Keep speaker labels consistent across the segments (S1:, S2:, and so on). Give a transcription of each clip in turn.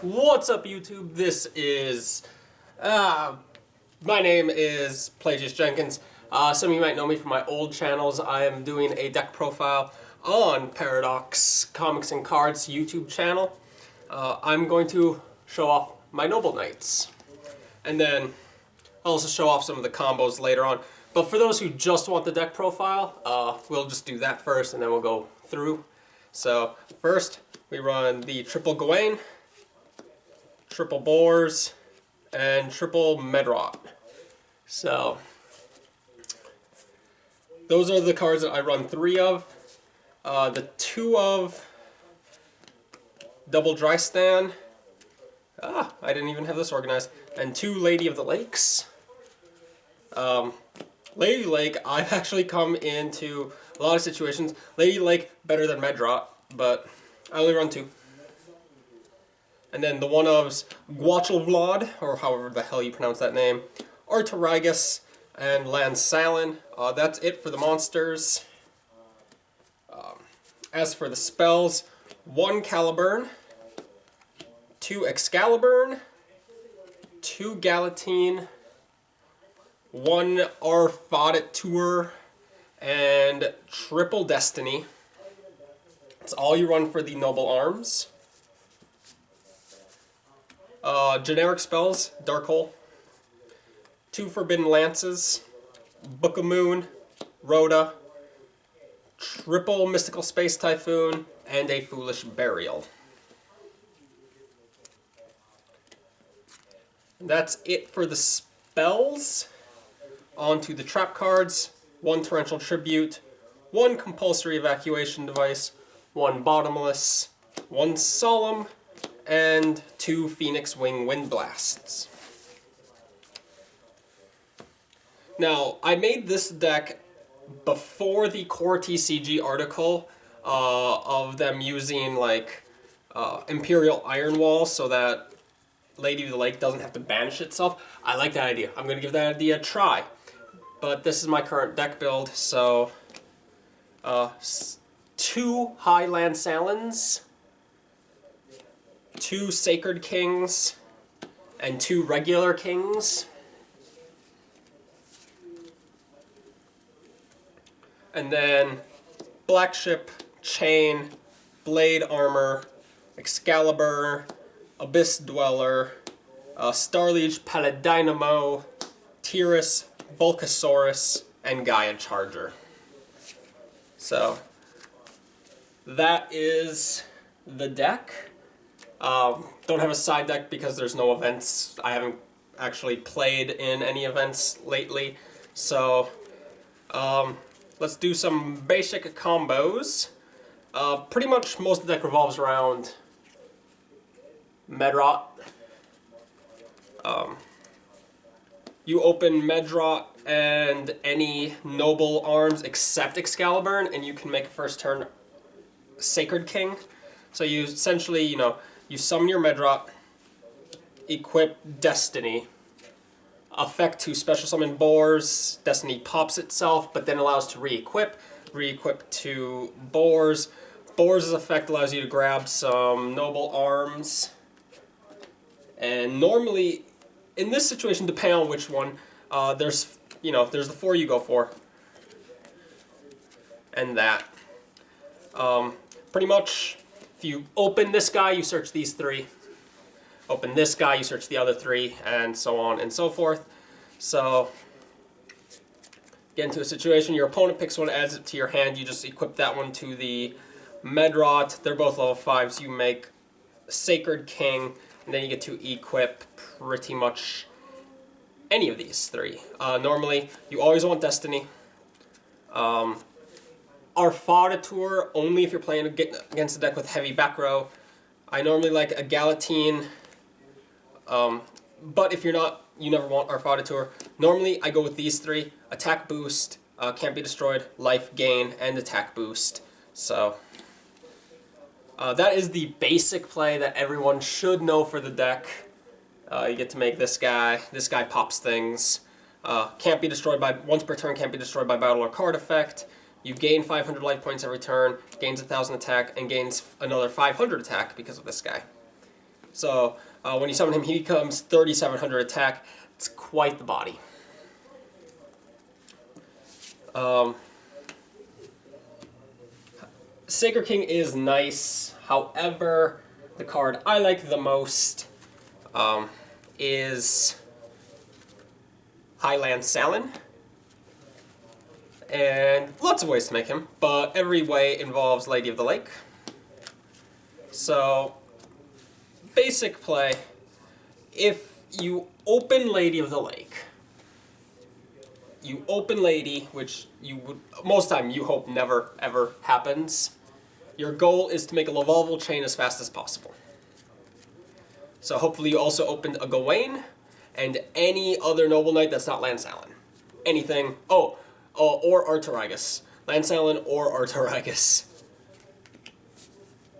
S1: What's up, YouTube? This is, my name is PlayJustJenkins. Some of you might know me from my old channels. I am doing a deck profile on Paradox Comics and Cards YouTube channel. I'm going to show off my Noble Knights. And then I'll also show off some of the combos later on. But for those who just want the deck profile, we'll just do that first and then we'll go through. So first, we run the triple Gawain, triple Boars, and triple Medrot. So those are the cards that I run 3 of. The 2 of double Drystan. I didn't even have this organized. And 2 Lady of the Lakes. Lady Lake, I've actually come into a lot of situations. Lady Lake better than Medrot, but I only run 2. And then the one ofs Guachelvlod, or however the hell you pronounce that name, Artorigus, and Lansalin. That's it for the monsters. As for the spells, 1 Caliburn, 2 Excalibur, 2 Galatine, 1 Arfaudatur, and triple Destiny. That's all you run for the Noble Arms. Generic spells, Dark Hole, 2 Forbidden Lances, Book of Moon, Rhoda, triple Mystical Space Typhoon, and a Foolish Burial. And that's it for the spells. On to the trap cards, 1 Torrential Tribute, 1 Compulsory Evacuation Device, 1 Bottomless, 1 Solemn, and 2 Phoenix Wing Wind Blasts. Now, I made this deck before the Core TCG article of them using like Imperial Iron Wall so that Lady of the Lake doesn't have to banish itself. I like that idea. I'm going to give that idea a try. But this is my current deck build, so 2 High Lansalins, 2 Sacred Kings, and 2 regular Kings. And then Black Ship, Chain, Blade Armor, Excalibur, Abyss Dweller, Starliege Paladinamo, Tyrus, Volcasaurus, and Gaia Charger. So that is the deck. Don't have a side deck because there's no events. I haven't actually played in any events lately. So let's do some basic combos. Pretty much most of the deck revolves around Medrot. You open Medrot and any Noble Arms except Excalibur, and you can make a first turn Sacred King. So you essentially, you summon your Medrot, equip Destiny, effect to special summon Boars, Destiny pops itself, but then allows to re-equip to Boars. Boars' effect allows you to grab some Noble Arms, and normally, in this situation, depending on which one, there's the 4 you go for, and that. Pretty much, if you open this guy, you search these 3. Open this guy, you search the other 3, and so on and so forth. So, get into a situation, your opponent picks one, adds it to your hand, you just equip that one to the Medrot. They're both level 5s. You make Sacred King, and then you get to equip pretty much any of these 3. Normally, you always want Destiny. Arfaudatur, only if you're playing against a deck with heavy back row. I normally like a Galatine, but if you're not, you never want Arfaudatur. Normally, I go with these 3. Attack boost, can't be destroyed, life gain, and attack boost. So that is the basic play that everyone should know for the deck. You get to make this guy. This guy pops things. Can't be destroyed by, once per turn, can't be destroyed by battle or card effect. You gain 500 life points every turn, gains 1,000 attack, and gains another 500 attack because of this guy. So when you summon him, he becomes 3,700 attack. It's quite the body. Sacred King is nice. However, the card I like the most is Highland Salon. And lots of ways to make him, but every way involves Lady of the Lake. So, basic play, if you open Lady of the Lake, you open Lady, which you would, most time you hope never ever happens, your goal is to make a Lavalval chain as fast as possible. So hopefully you also opened a Gawain and any other Noble Knight that's not Lansalon. Anything, or Artorigus. Lansalon or Artorigus.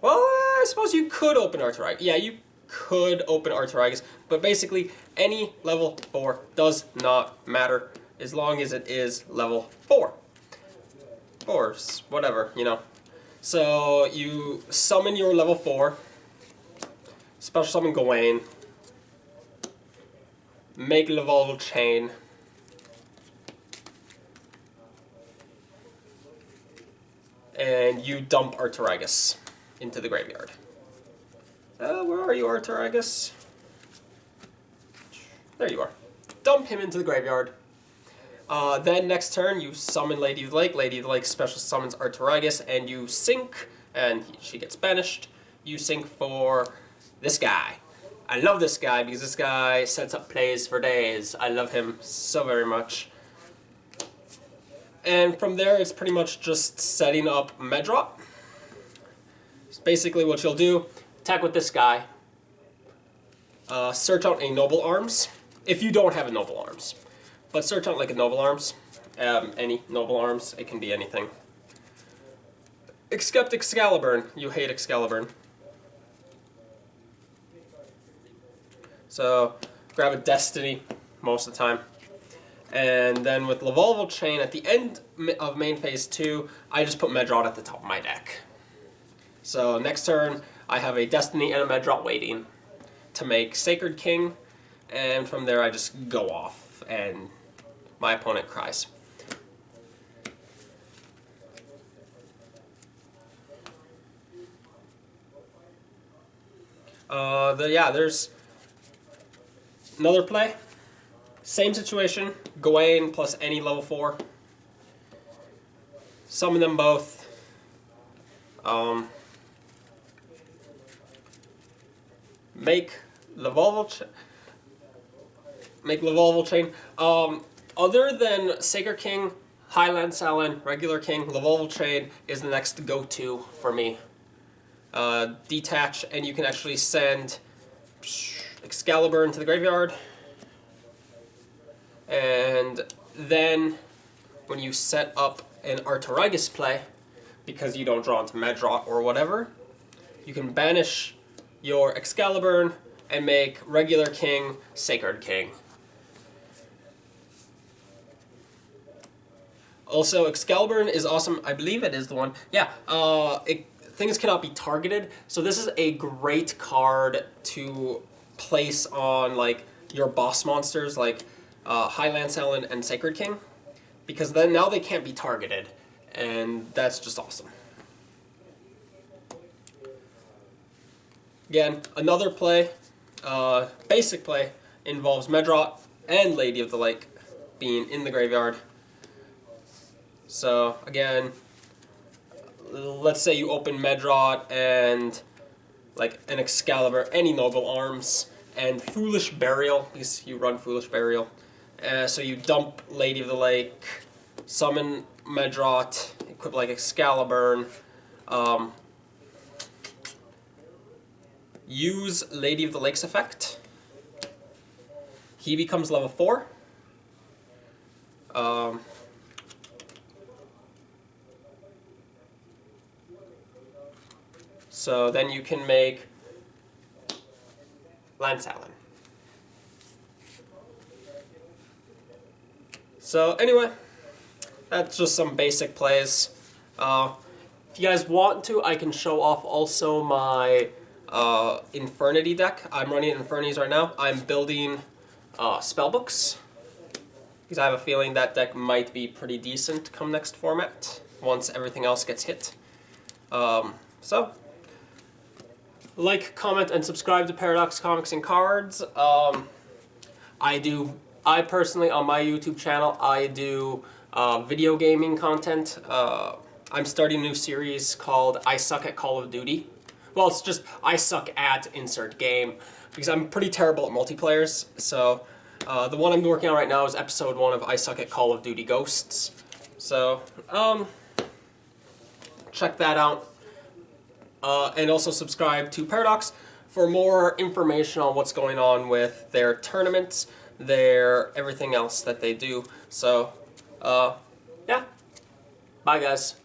S1: Well, I suppose you could open Artorigus. Yeah, you could open Artorigus, but basically any level 4 does not matter as long as it is level 4. Or whatever, you know. So you summon your level 4, special summon Gawain, make Lavalval chain, and you dump Artorigus into the graveyard. Where are you, Artorigus? There you are. Dump him into the graveyard. Then next turn, you summon Lady of the Lake. Lady of the Lake special summons Artorigus, and you sink, and she gets banished. You sink for this guy. I love this guy because this guy sets up plays for days. I love him so very much. And from there, it's pretty much just setting up Medrot. So basically what you'll do, attack with this guy. Search out a Noble Arms, if you don't have a Noble Arms. But search out like a Noble Arms, any Noble Arms, it can be anything. Except Excalibur, you hate Excalibur. So grab a Destiny most of the time. And then with Lavalval Chain, at the end of main phase 2, I just put Medrot at the top of my deck. So next turn, I have a Destiny and a Medrot waiting to make Sacred King, and from there I just go off, and my opponent cries. There's another play. Same situation, Gawain plus any level 4. Summon them both. Make Lavalval chain. Other than Sacred King, Highland Salon, regular King, Lavalval chain is the next go-to for me. Detach, and you can actually send Excalibur into the graveyard. And then, when you set up an Artorigus play, because you don't draw into Medrot or whatever, you can banish your Excalibur and make regular King Sacred King. Also, Excalibur is awesome. I believe it is the one. Yeah, things cannot be targeted, so this is a great card to place on like your boss monsters, like Highland Salon and Sacred King, because then now they can't be targeted, and that's just awesome. Again, another play, basic play, involves Medrot and Lady of the Lake being in the graveyard. So again, let's say you open Medrot and like an Excalibur, any Noble Arms, and Foolish Burial, because you run Foolish Burial. So you dump Lady of the Lake, summon Medrot, equip like Excalibur, use Lady of the Lake's effect. He becomes level 4. So then you can make Lansalon. So anyway, that's just some basic plays. If you guys want to, I can show off also my Infernity deck. I'm running Infernities right now. I'm building spellbooks because I have a feeling that deck might be pretty decent come next format once everything else gets hit. So, like, comment, and subscribe to Paradox Comics and Cards. I personally, on my YouTube channel, I do video gaming content. I'm starting a new series called I Suck at Call of Duty. Well, it's just I suck at insert game, because I'm pretty terrible at multiplayers. So the one I'm working on right now is episode 1 of I Suck at Call of Duty Ghosts. So check that out. And also subscribe to Paradox for more information on what's going on with their tournaments, their everything else that they do. So, yeah. Bye, guys.